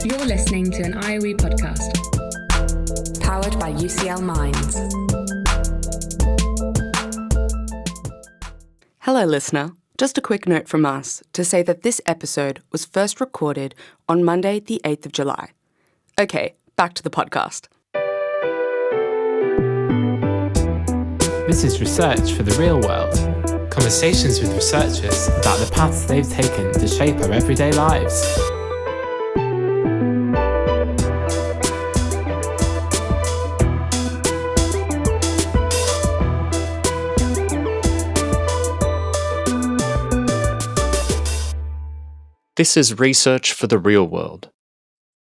You're listening to an IOE podcast. Powered by UCL Minds. Hello, listener. Just a quick note from us to say that this episode was first recorded on Monday, the 8th of July. Okay, back to the podcast. This is Research for the Real World. Conversations with researchers about the paths they've taken to shape our everyday lives. This is Research for the Real World.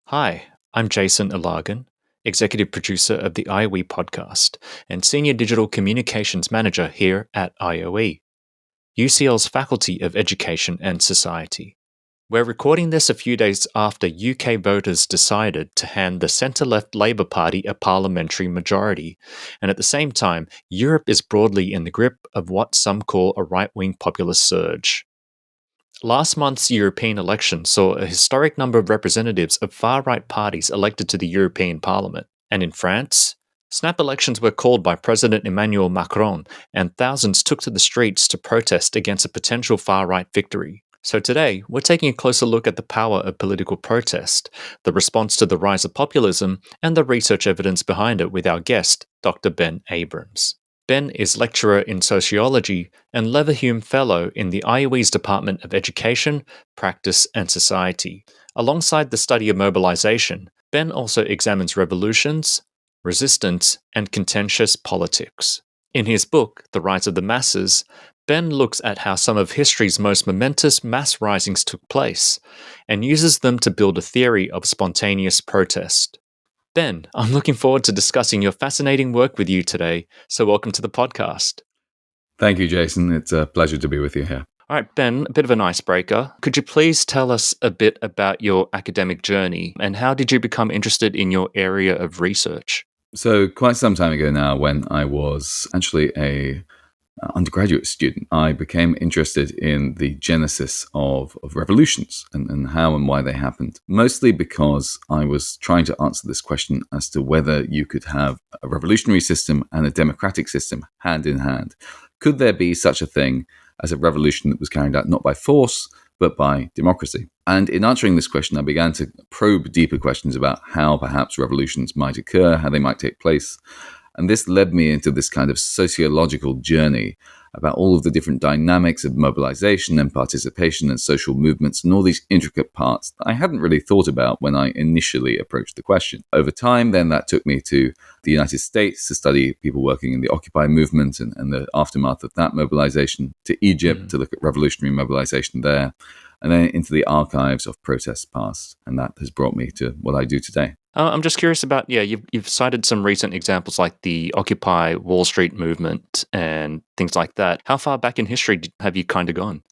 Hi, I'm Jason Ilagan, Executive Producer of the IOE podcast and Senior Digital Communications Manager here at IOE, UCL's Faculty of Education and Society. We're recording this a few days after UK voters decided to hand the centre-left Labour Party a parliamentary majority, and at the same time, Europe is broadly in the grip of what some call a right-wing populist surge. Last month's European election saw a historic number of representatives of far-right parties elected to the European Parliament. And in France, snap elections were called by President Emmanuel Macron, and thousands took to the streets to protest against a potential far-right victory. So today, we're taking a closer look at the power of political protest, the response to the rise of populism, and the research evidence behind it with our guest, Dr. Ben Abrams. Ben is lecturer in sociology and Leverhulme Fellow in the IOE's Department of Education, Practice and Society. Alongside the study of mobilization, Ben also examines revolutions, resistance, and contentious politics. In his book, The Rise of the Masses, Ben looks at how some of history's most momentous mass risings took place and uses them to build a theory of spontaneous protest. Ben, I'm looking forward to discussing your fascinating work with you today, so welcome to the podcast. Thank you, Jason. It's a pleasure to be with you here. All right, Ben, a bit of an icebreaker. Could you please tell us a bit about your academic journey and how did you become interested in your area of research? So quite some time ago now, when I was actually a undergraduate student, I became interested in the genesis of revolutions and how and why they happened, mostly because I was trying to answer this question as to whether you could have a revolutionary system and a democratic system hand in hand. Could there be such a thing as a revolution that was carried out not by force, but by democracy? And in answering this question, I began to probe deeper questions about how perhaps revolutions might occur, how they might take place. And this led me into this kind of sociological journey about all of the different dynamics of mobilization and participation and social movements and all these intricate parts that I hadn't really thought about when I initially approached the question. Over time, then that took me to the United States to study people working in the Occupy movement and the aftermath of that mobilization, to Egypt to look at revolutionary mobilization there, and then into the archives of protests past. And that has brought me to what I do today. I'm just curious about, you've cited some recent examples like the Occupy Wall Street movement and things like that. How far back in history have you kind of gone?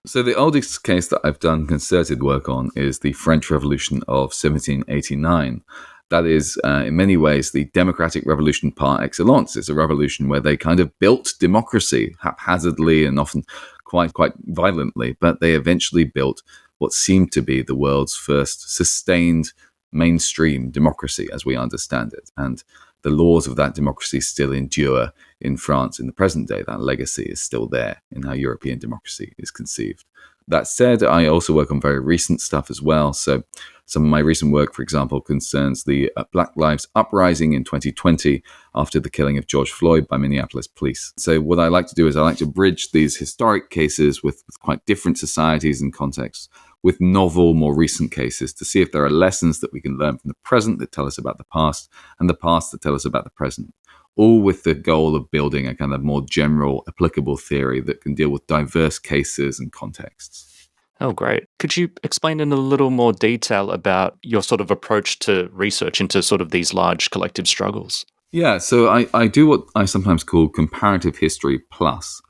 So the oldest case that I've done concerted work on is the French Revolution of 1789. That is, in many ways, the democratic revolution par excellence. It's a revolution where they kind of built democracy haphazardly and often quite violently, but they eventually built what seemed to be the world's first sustained mainstream democracy as we understand it. And the laws of that democracy still endure in France in the present day. That legacy is still there in how European democracy is conceived. That said, I also work on very recent stuff as well. So some of my recent work, for example, concerns the Black Lives Uprising in 2020 after the killing of George Floyd by Minneapolis police. So what I like to do is I like to bridge these historic cases with quite different societies and contexts with novel, more recent cases to see if there are lessons that we can learn from the present that tell us about the past and the past that tell us about the present, all with the goal of building a kind of more general, applicable theory that can deal with diverse cases and contexts. Oh, great. Could you explain in a little more detail about your sort of approach to research into sort of these large collective struggles? Yeah, so I do what I sometimes call comparative history plus.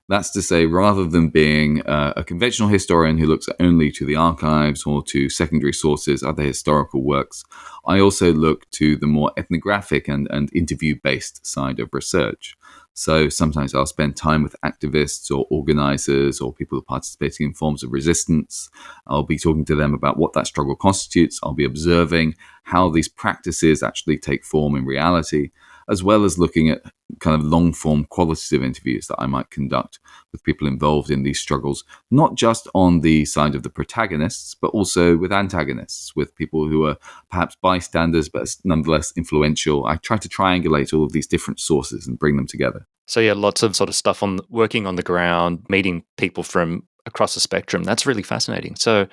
That's to say, rather than being a conventional historian who looks only to the archives or to secondary sources, other historical works, I also look to the more ethnographic and interview-based side of research. So sometimes I'll spend time with activists or organizers or people participating in forms of resistance. I'll be talking to them about what that struggle constitutes. I'll be observing how these practices actually take form in reality, as well as looking at kind of long-form qualitative interviews that I might conduct with people involved in these struggles, not just on the side of the protagonists, but also with antagonists, with people who are perhaps bystanders, but nonetheless influential. I try to triangulate all of these different sources and bring them together. So yeah, lots of sort of stuff on working on the ground, meeting people from across the spectrum. That's really fascinating. So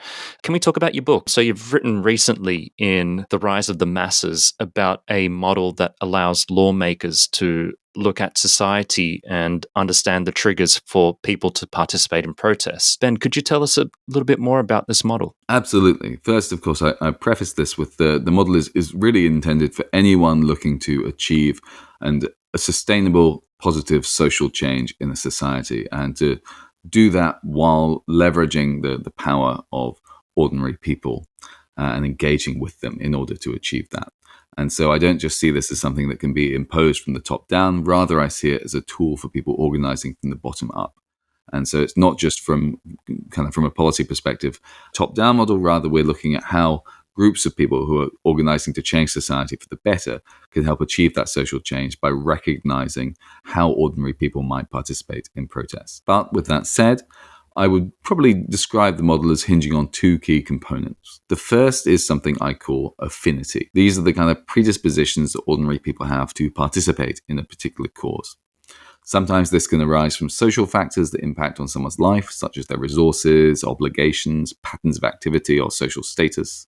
can we talk about your book? So you've written recently in The Rise of the Masses about a model that allows lawmakers to look at society and understand the triggers for people to participate in protests. Ben, could you tell us a little bit more about this model? Absolutely. First, of course, I preface this with the model is really intended for anyone looking to achieve a sustainable, positive social change in a society, and to do that while leveraging the power of ordinary people and engaging with them in order to achieve that. And so I don't just see this as something that can be imposed from the top down. Rather, I see it as a tool for people organizing from the bottom up. And so it's not just from a policy perspective, top-down model. Rather, we're looking at how groups of people who are organizing to change society for the better can help achieve that social change by recognizing how ordinary people might participate in protests. But with that said, I would probably describe the model as hinging on two key components. The first is something I call affinity. These are the kind of predispositions that ordinary people have to participate in a particular cause. Sometimes this can arise from social factors that impact on someone's life, such as their resources, obligations, patterns of activity, or social status.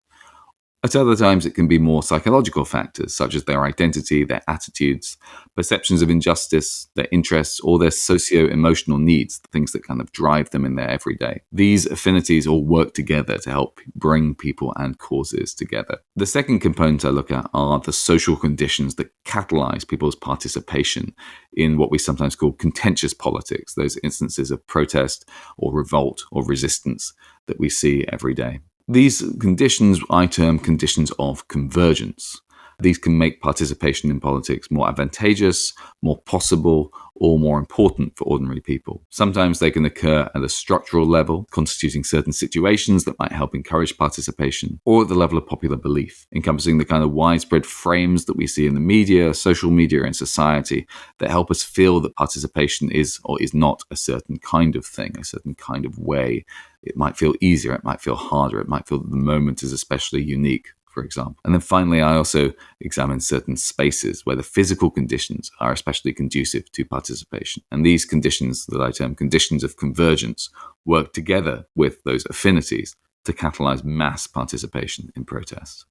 At other times, it can be more psychological factors, such as their identity, their attitudes, perceptions of injustice, their interests, or their socio-emotional needs, the things that kind of drive them in their everyday. These affinities all work together to help bring people and causes together. The second component I look at are the social conditions that catalyze people's participation in what we sometimes call contentious politics, those instances of protest or revolt or resistance that we see every day. These conditions I term conditions of convergence. These can make participation in politics more advantageous, more possible, or more important for ordinary people. Sometimes they can occur at a structural level, constituting certain situations that might help encourage participation, or at the level of popular belief, encompassing the kind of widespread frames that we see in the media, social media, and society that help us feel that participation is or is not a certain kind of thing, a certain kind of way. It might feel easier, it might feel harder, it might feel that the moment is especially unique, for example. And then finally, I also examine certain spaces where the physical conditions are especially conducive to participation. And these conditions that I term conditions of convergence work together with those affinities to catalyze mass participation in protests.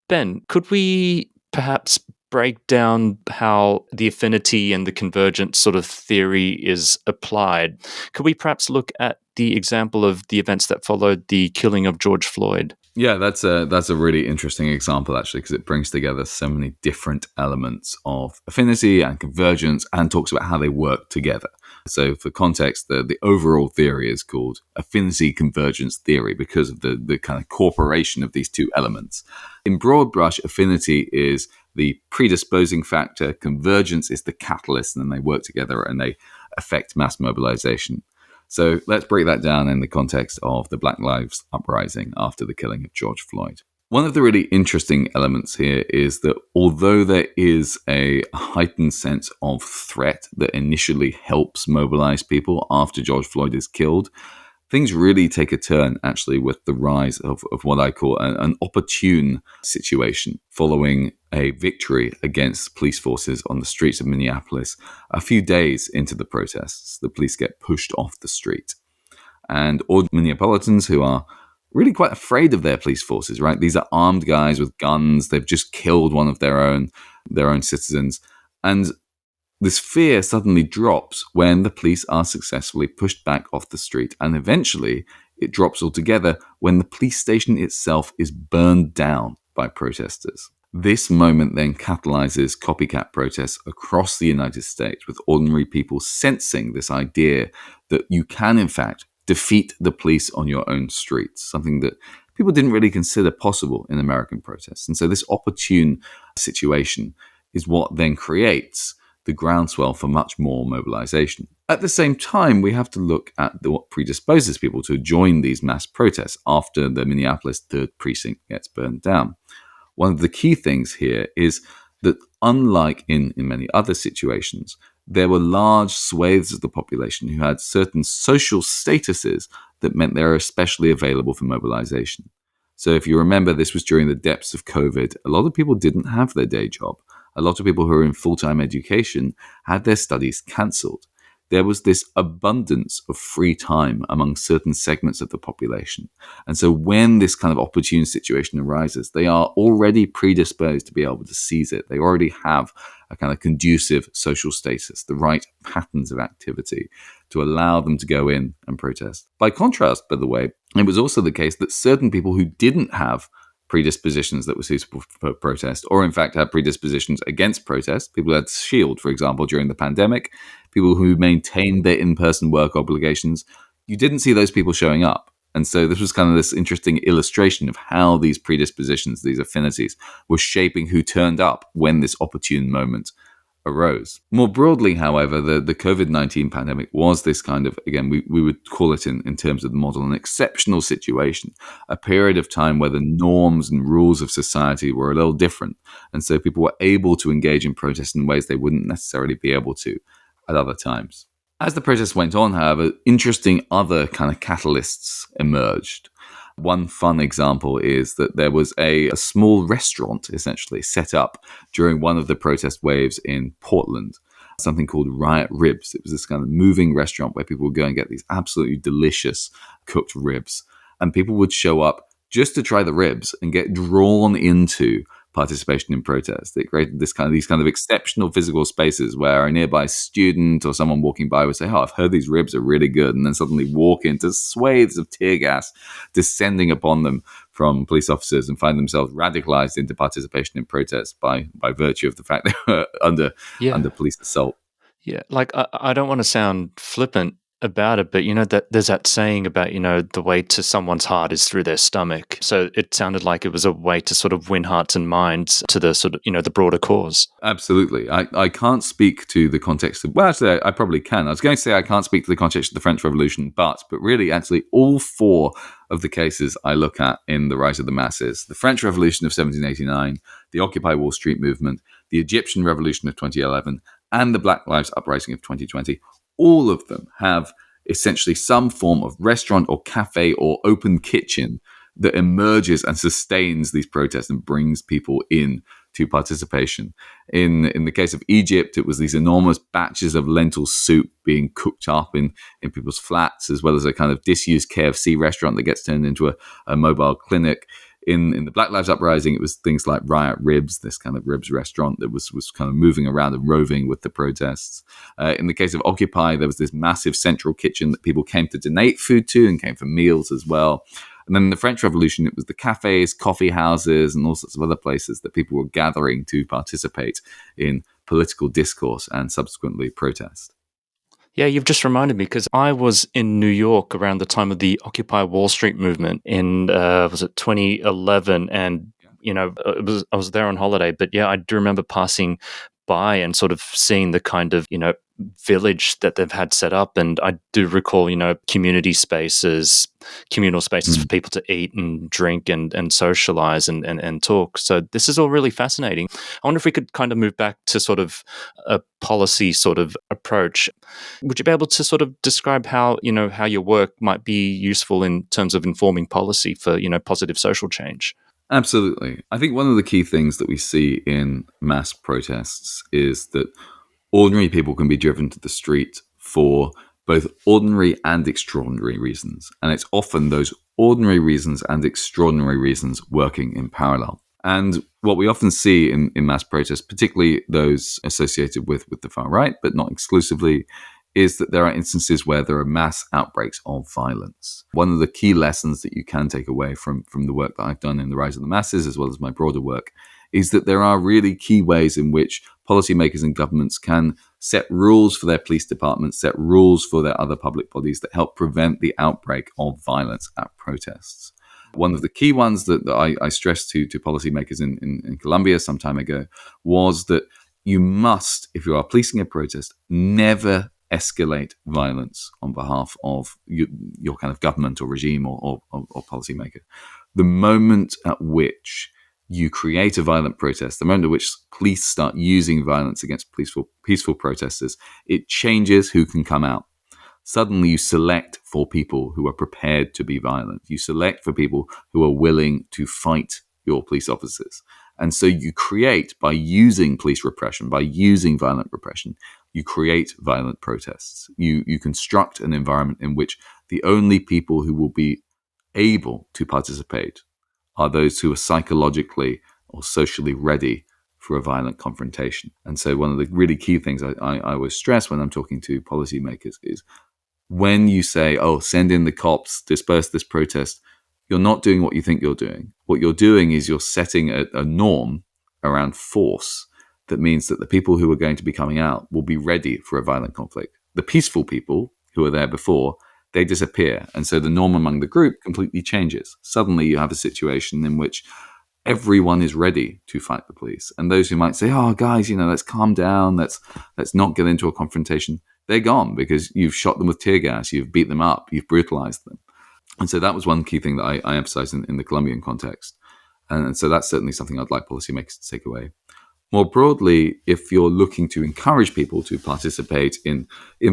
Ben, could we perhaps break down how the affinity and the convergence sort of theory is applied? Could we perhaps look at the example of the events that followed the killing of George Floyd? Yeah, that's a really interesting example, actually, because it brings together so many different elements of affinity and convergence and talks about how they work together. So for context, the overall theory is called affinity convergence theory because of the kind of corporation of these two elements. In broad brush, affinity is the predisposing factor, convergence is the catalyst, and then they work together and they affect mass mobilization. So let's break that down in the context of the Black Lives Uprising after the killing of George Floyd. One of the really interesting elements here is that although there is a heightened sense of threat that initially helps mobilize people after George Floyd is killed, things really take a turn, actually, with the rise of what I call an opportune situation following a victory against police forces on the streets of Minneapolis. A few days into the protests, the police get pushed off the street. And all Minneapolitans who are really quite afraid of their police forces, right? These are armed guys with guns. They've just killed one of their own citizens. And this fear suddenly drops when the police are successfully pushed back off the street. And eventually, it drops altogether when the police station itself is burned down by protesters. This moment then catalyzes copycat protests across the United States, with ordinary people sensing this idea that you can, in fact, defeat the police on your own streets, something that people didn't really consider possible in American protests. And so this opportune situation is what then creates the groundswell for much more mobilization. At the same time, we have to look at what predisposes people to join these mass protests after the Minneapolis 3rd Precinct gets burned down. One of the key things here is that unlike in many other situations, there were large swathes of the population who had certain social statuses that meant they were especially available for mobilization. So if you remember, this was during the depths of COVID. A lot of people didn't have their day job. A lot of people who were in full-time education had their studies cancelled. There was this abundance of free time among certain segments of the population. And so when this kind of opportune situation arises, they are already predisposed to be able to seize it. They already have a kind of conducive social status, the right patterns of activity to allow them to go in and protest. By contrast, by the way, it was also the case that certain people who didn't have predispositions that were suitable for protest, or in fact had predispositions against protest. People who had SHIELD, for example, during the pandemic, people who maintained their in-person work obligations. You didn't see those people showing up. And so this was kind of this interesting illustration of how these predispositions, these affinities, were shaping who turned up when this opportune moment arose. More broadly, however, the COVID-19 pandemic was this kind of, again, we would call it in terms of the model, an exceptional situation, a period of time where the norms and rules of society were a little different. And so people were able to engage in protest in ways they wouldn't necessarily be able to at other times. As the protests went on, however, interesting other kind of catalysts emerged. One fun example is that there was a small restaurant essentially set up during one of the protest waves in Portland, something called Riot Ribs. It was this kind of moving restaurant where people would go and get these absolutely delicious cooked ribs. And people would show up just to try the ribs and get drawn into participation in protest. It created these kind of exceptional physical spaces where a nearby student or someone walking by would say, "Oh, I've heard these ribs are really good," and then suddenly walk into swathes of tear gas descending upon them from police officers and find themselves radicalized into participation in protest by virtue of the fact they were under police assault. Yeah, like I don't want to sound flippant about it, but that there's that saying about the way to someone's heart is through their stomach. So it sounded like it was a way to sort of win hearts and minds to the sort of the broader cause. Absolutely. I can't speak to the context of, well, actually I probably can. I was going to say I can't speak to the context of the French Revolution, but really actually all four of the cases I look at in The Rise of the Masses, the French Revolution of 1789, the Occupy Wall Street movement, the Egyptian Revolution of 2011, and the Black Lives Uprising of 2020, all of them have essentially some form of restaurant or cafe or open kitchen that emerges and sustains these protests and brings people in to participation. In the case of Egypt, it was these enormous batches of lentil soup being cooked up in people's flats, as well as a kind of disused KFC restaurant that gets turned into a mobile clinic. In the Black Lives Uprising, it was things like Riot Ribs, this kind of ribs restaurant that was kind of moving around and roving with the protests. In the case of Occupy, there was this massive central kitchen that people came to donate food to and came for meals as well. And then in the French Revolution, it was the cafes, coffee houses, and all sorts of other places that people were gathering to participate in political discourse and subsequently protest. Yeah, you've just reminded me, because I was in New York around the time of the Occupy Wall Street movement in, was it 2011? And, I was there on holiday, but yeah, I do remember passing by and sort of seeing the kind of, village that they've had set up. And I do recall, community spaces, communal spaces for people to eat and drink and socialize and talk. So this is all really fascinating. I wonder if we could kind of move back to sort of a policy sort of approach. Would you be able to sort of describe how your work might be useful in terms of informing policy for, positive social change? Absolutely. I think one of the key things that we see in mass protests is that ordinary people can be driven to the street for both ordinary and extraordinary reasons. And it's often those ordinary reasons and extraordinary reasons working in parallel. And what we often see in mass protests, particularly those associated with the far right, but not exclusively, is that there are instances where there are mass outbreaks of violence. One of the key lessons that you can take away from the work that I've done in The Rise of the Masses, as well as my broader work, is that there are really key ways in which policymakers and governments can set rules for their police departments, set rules for their other public bodies that help prevent the outbreak of violence at protests. One of the key ones that I stressed to policymakers in Colombia some time ago was that you must, if you are policing a protest, never escalate violence on behalf of your kind of government or regime or policymaker. The moment at which you create a violent protest, the moment at which police start using violence against peaceful protesters, it changes who can come out. Suddenly you select for people who are prepared to be violent. You select for people who are willing to fight your police officers. And so you create, by using police repression, by using violent repression, you create violent protests. You construct an environment in which the only people who will be able to participate are those who are psychologically or socially ready for a violent confrontation. And so one of the really key things I always stress when I'm talking to policymakers is when you say, oh, send in the cops, disperse this protest, you're not doing what you think you're doing. What you're doing is you're setting a norm around force that means that the people who are going to be coming out will be ready for a violent conflict. The peaceful people who were there before, they disappear. And so the norm among the group completely changes. Suddenly you have a situation in which everyone is ready to fight the police. And those who might say, oh, guys, let's calm down, let's not get into a confrontation, they're gone because you've shot them with tear gas, you've beat them up, you've brutalized them. And so that was one key thing that I emphasized in the Colombian context. And so that's certainly something I'd like policymakers to take away. More broadly, if you're looking to encourage people to participate in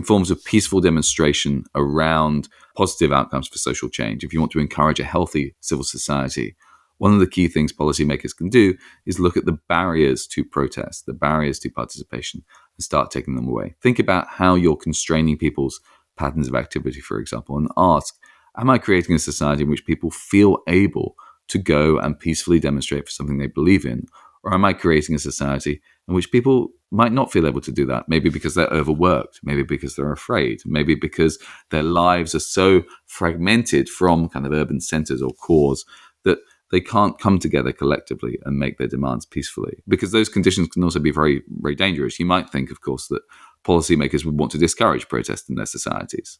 forms of peaceful demonstration around positive outcomes for social change, if you want to encourage a healthy civil society, one of the key things policymakers can do is look at the barriers to protest, the barriers to participation, and start taking them away. Think about how you're constraining people's patterns of activity, for example, and ask, am I creating a society in which people feel able to go and peacefully demonstrate for something they believe in? Or am I creating a society in which people might not feel able to do that? Maybe because they're overworked, maybe because they're afraid, maybe because their lives are so fragmented from kind of urban centers or cores that they can't come together collectively and make their demands peacefully. Because those conditions can also be very, very dangerous. You might think, of course, that policymakers would want to discourage protest in their societies.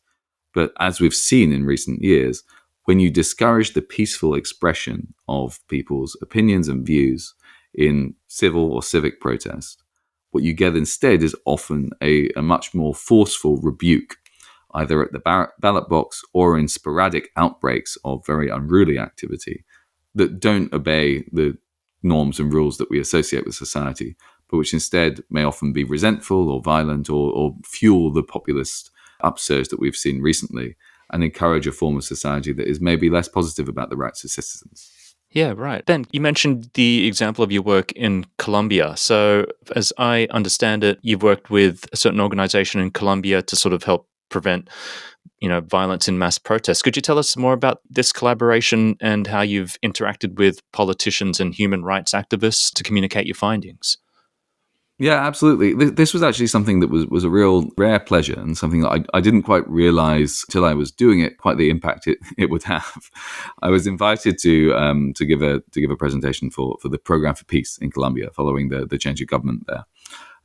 But as we've seen in recent years, when you discourage the peaceful expression of people's opinions and views in civil or civic protest, what you get instead is often a much more forceful rebuke, either at the ballot box or in sporadic outbreaks of very unruly activity that don't obey the norms and rules that we associate with society, but which instead may often be resentful or violent or fuel the populist upsurge that we've seen recently and encourage a form of society that is maybe less positive about the rights of citizens. Yeah, right. Ben, you mentioned the example of your work in Colombia. So as I understand it, you've worked with a certain organization in Colombia to sort of help prevent, violence in mass protests. Could you tell us more about this collaboration and how you've interacted with politicians and human rights activists to communicate your findings? Yeah, absolutely. This was actually something that was a real rare pleasure and something that I didn't quite realize till I was doing it, quite the impact it would have. I was invited to give a presentation for the Program for Peace in Colombia following the change of government there.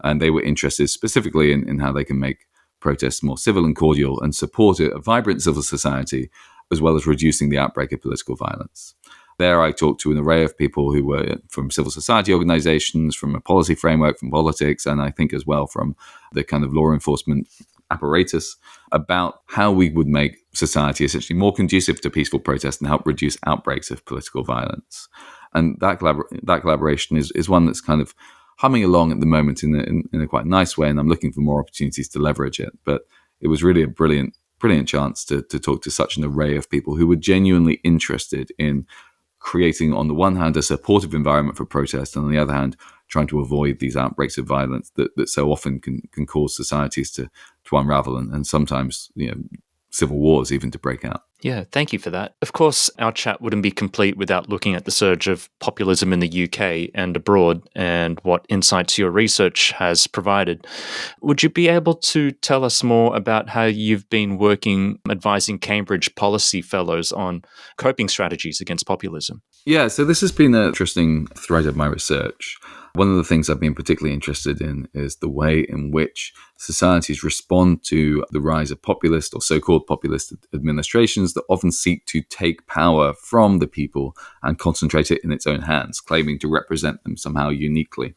And they were interested specifically in how they can make protests more civil and cordial and support a vibrant civil society, as well as reducing the outbreak of political violence. There I talked to an array of people who were from civil society organizations, from a policy framework, from politics, and I think as well from the kind of law enforcement apparatus about how we would make society essentially more conducive to peaceful protest and help reduce outbreaks of political violence. And that collaboration is one that's kind of humming along at the moment in a quite nice way, and I'm looking for more opportunities to leverage it. But it was really a brilliant chance to talk to such an array of people who were genuinely interested in creating, on the one hand, a supportive environment for protest, and on the other hand, trying to avoid these outbreaks of violence that so often can cause societies to unravel and sometimes civil wars even to break out. Yeah, thank you for that. Of course, our chat wouldn't be complete without looking at the surge of populism in the UK and abroad and what insights your research has provided. Would you be able to tell us more about how you've been working advising Cambridge policy fellows on coping strategies against populism? Yeah, so this has been an interesting thread of my research. One of the things I've been particularly interested in is the way in which societies respond to the rise of populist or so-called populist administrations that often seek to take power from the people and concentrate it in its own hands, claiming to represent them somehow uniquely.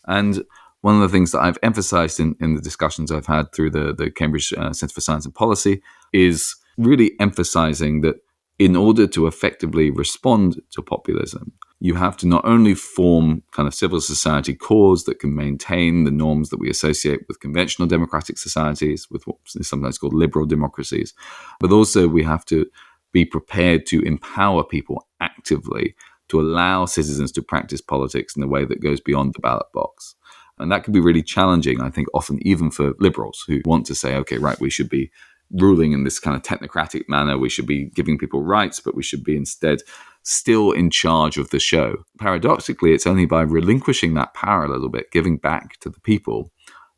And One of the things that I've emphasized in the discussions I've had through the Cambridge Centre for Science and Policy is really emphasizing that in order to effectively respond to populism, you have to not only form kind of civil society cores that can maintain the norms that we associate with conventional democratic societies, with what is sometimes called liberal democracies, but also we have to be prepared to empower people actively to allow citizens to practice politics in a way that goes beyond the ballot box. And that can be really challenging, I think, often even for liberals who want to say, okay, right, we should be ruling in this kind of technocratic manner. We should be giving people rights, but we should be instead still in charge of the show. Paradoxically, it's only by relinquishing that power a little bit, giving back to the people,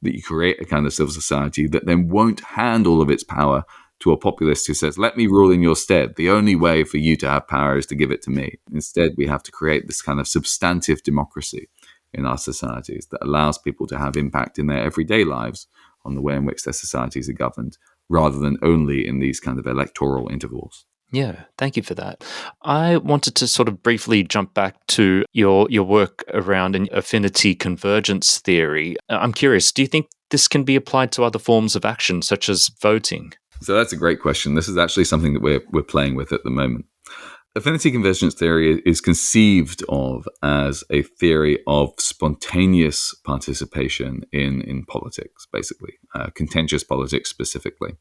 that you create a kind of civil society that then won't hand all of its power to a populist who says, let me rule in your stead. The only way for you to have power is to give it to me. Instead, we have to create this kind of substantive democracy in our societies that allows people to have impact in their everyday lives on the way in which their societies are governed, rather than only in these kind of electoral intervals. Yeah, thank you for that. I wanted to sort of briefly jump back to your work around an affinity convergence theory. I'm curious, do you think this can be applied to other forms of action, such as voting? So that's a great question. This is actually something that we're playing with at the moment. Affinity convergence theory is conceived of as a theory of spontaneous participation in politics, basically, contentious politics specifically.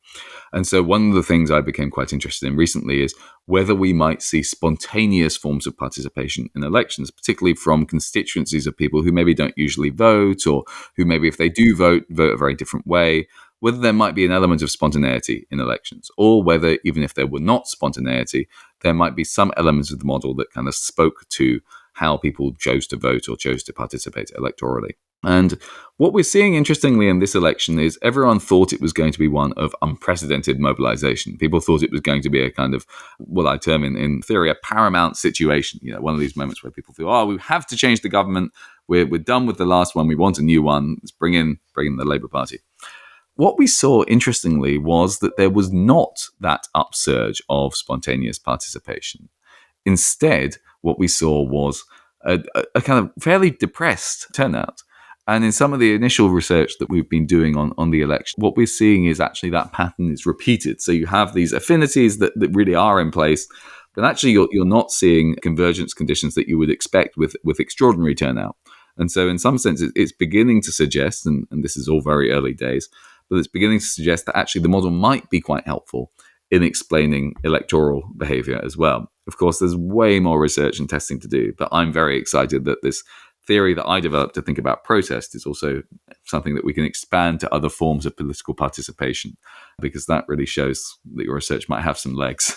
And so one of the things I became quite interested in recently is whether we might see spontaneous forms of participation in elections, particularly from constituencies of people who maybe don't usually vote, or who maybe if they do vote a very different way, whether there might be an element of spontaneity in elections, or whether even if there were not spontaneity, there might be some elements of the model that kind of spoke to how people chose to vote or chose to participate electorally. And what we're seeing, interestingly, in this election is everyone thought it was going to be one of unprecedented mobilization. People thought it was going to be a kind of, what I term in theory, a paramount situation. You know, one of these moments where people feel, oh, we have to change the government. We're done with the last one. We want a new one. Let's bring in the Labour Party. What we saw, interestingly, was that there was not that upsurge of spontaneous participation. Instead, what we saw was a kind of fairly depressed turnout. And in some of the initial research that we've been doing on the election, what we're seeing is actually that pattern is repeated. So you have these affinities that really are in place, but actually you're not seeing convergence conditions that you would expect with extraordinary turnout. And so in some sense, it's beginning to suggest, and this is all very early days, but it's beginning to suggest that actually the model might be quite helpful in explaining electoral behavior as well. Of course, there's way more research and testing to do, but I'm very excited that this theory that I developed to think about protest is also something that we can expand to other forms of political participation, because that really shows that your research might have some legs.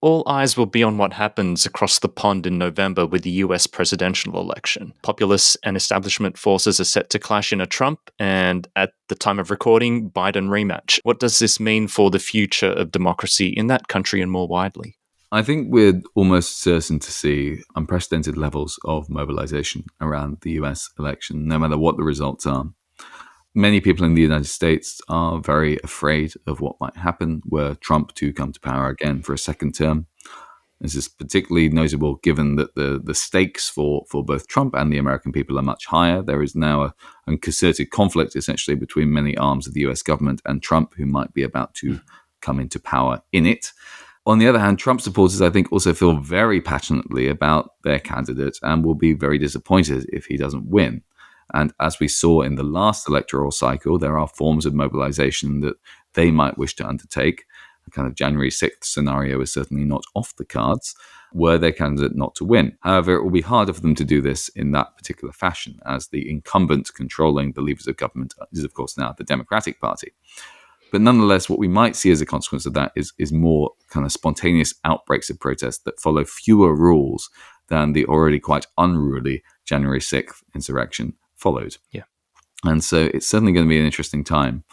All eyes will be on what happens across the pond in November with the US presidential election. Populists and establishment forces are set to clash in a Trump and, at the time of recording, Biden rematch. What does this mean for the future of democracy in that country and more widely? I think we're almost certain to see unprecedented levels of mobilization around the US election, no matter what the results are. Many people in the United States are very afraid of what might happen were Trump to come to power again for a second term. This is particularly notable given that the stakes for both Trump and the American people are much higher. There is now a concerted conflict, essentially, between many arms of the US government and Trump, who might be about to come into power in it. On the other hand, Trump supporters, I think, also feel very passionately about their candidate and will be very disappointed if he doesn't win. And as we saw in the last electoral cycle, there are forms of mobilization that they might wish to undertake. A kind of January 6th scenario is certainly not off the cards, were their candidate not to win. However, it will be harder for them to do this in that particular fashion, as the incumbent controlling the levers of government is, of course, now the Democratic Party. But nonetheless, what we might see as a consequence of that is more kind of spontaneous outbreaks of protest that follow fewer rules than the already quite unruly January 6th insurrection followed. Yeah. And so it's certainly going to be an interesting time.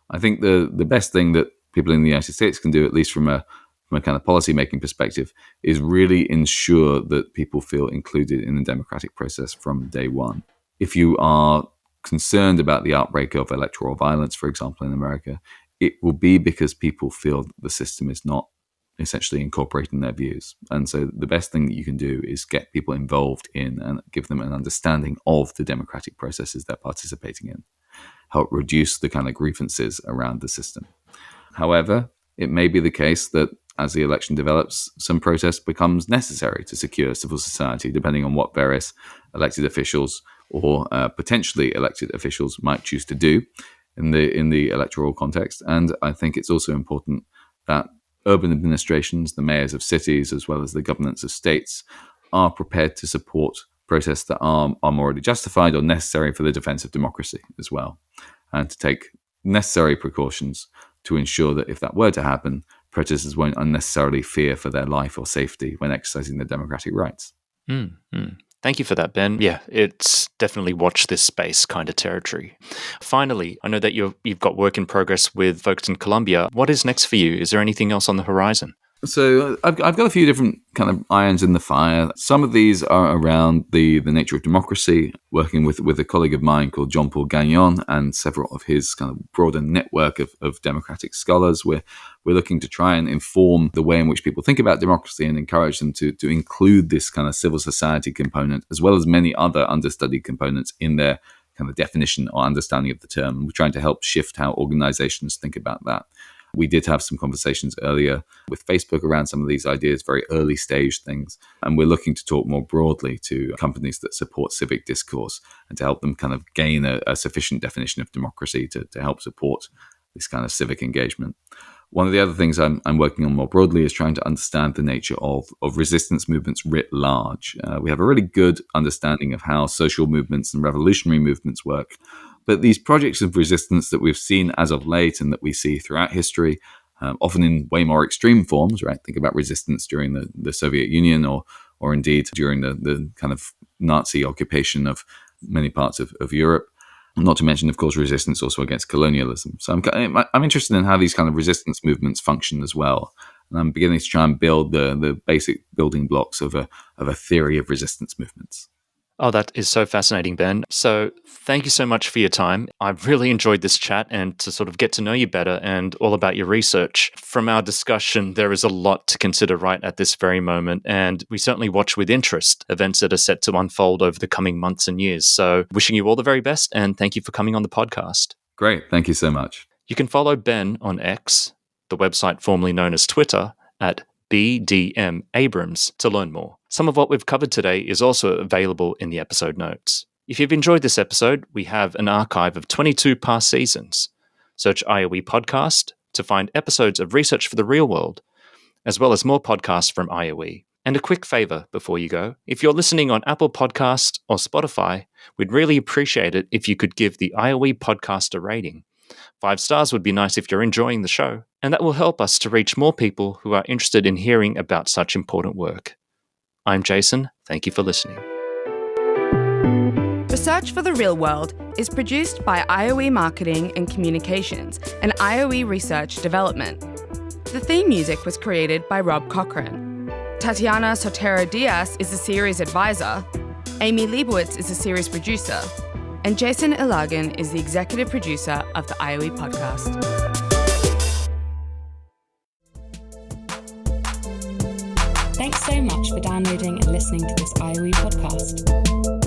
I think the best thing that people in the United States can do, at least from a kind of policy-making perspective, is really ensure that people feel included in the democratic process from day one. If you are concerned about the outbreak of electoral violence, for example, in America, it will be because people feel the system is not essentially incorporating their views. And so the best thing that you can do is get people involved in and give them an understanding of the democratic processes they're participating in, help reduce the kind of grievances around the system. However, it may be the case that as the election develops, some protest becomes necessary to secure civil society, depending on what various elected officials or potentially elected officials might choose to do in the electoral context. And I think it's also important that urban administrations, the mayors of cities, as well as the governments of states, are prepared to support protests that are morally justified or necessary for the defense of democracy as well, and to take necessary precautions to ensure that if that were to happen, protesters won't unnecessarily fear for their life or safety when exercising their democratic rights. Thank you for that, Ben. Yeah, it's definitely watch this space kind of territory. Finally, I know that you've got work in progress with folks in Colombia. What is next for you? Is there anything else on the horizon? So I've got a few different kind of irons in the fire. Some of these are around the nature of democracy, working with a colleague of mine called Jean-Paul Gagnon and several of his kind of broader network of democratic scholars. We're looking to try and inform the way in which people think about democracy and encourage them to include this kind of civil society component, as well as many other understudied components in their kind of definition or understanding of the term. We're trying to help shift how organizations think about that. We did have some conversations earlier with Facebook around some of these ideas, very early stage things. And we're looking to talk more broadly to companies that support civic discourse and to help them kind of gain a sufficient definition of democracy to help support this kind of civic engagement. One of the other things I'm working on more broadly is trying to understand the nature of resistance movements writ large. We have a really good understanding of how social movements and revolutionary movements work. But these projects of resistance that we've seen as of late and that we see throughout history, often in way more extreme forms, right? Think about resistance during the Soviet Union or indeed during the kind of Nazi occupation of many parts of Europe. Not to mention, of course, resistance also against colonialism. So I'm interested in how these kind of resistance movements function as well. And I'm beginning to try and build the basic building blocks of a theory of resistance movements. Oh, that is so fascinating, Ben. So thank you so much for your time. I've really enjoyed this chat and to sort of get to know you better and all about your research. From our discussion, there is a lot to consider right at this very moment, and we certainly watch with interest events that are set to unfold over the coming months and years. So wishing you all the very best, and thank you for coming on the podcast. Great. Thank you so much. You can follow Ben on X, the website formerly known as Twitter, at BDM Abrams to learn more. Some of what we've covered today is also available in the episode notes. If you've enjoyed this episode, we have an archive of 22 past seasons. Search IOE Podcast to find episodes of Research for the Real World, as well as more podcasts from IOE. And a quick favor before you go, if you're listening on Apple Podcasts or Spotify, we'd really appreciate it if you could give the IOE Podcast a rating. 5 stars would be nice if you're enjoying the show, and that will help us to reach more people who are interested in hearing about such important work. I'm Jason. Thank you for listening. Research for the Real World is produced by IOE Marketing and Communications and IOE Research Development. The theme music was created by Rob Cochran. Tatiana Sotero Diaz is the series advisor, Amy Leibowitz is the series producer, and Jason Ilagan is the executive producer of the IOE podcast. Thanks so much for downloading and listening to this IOE podcast.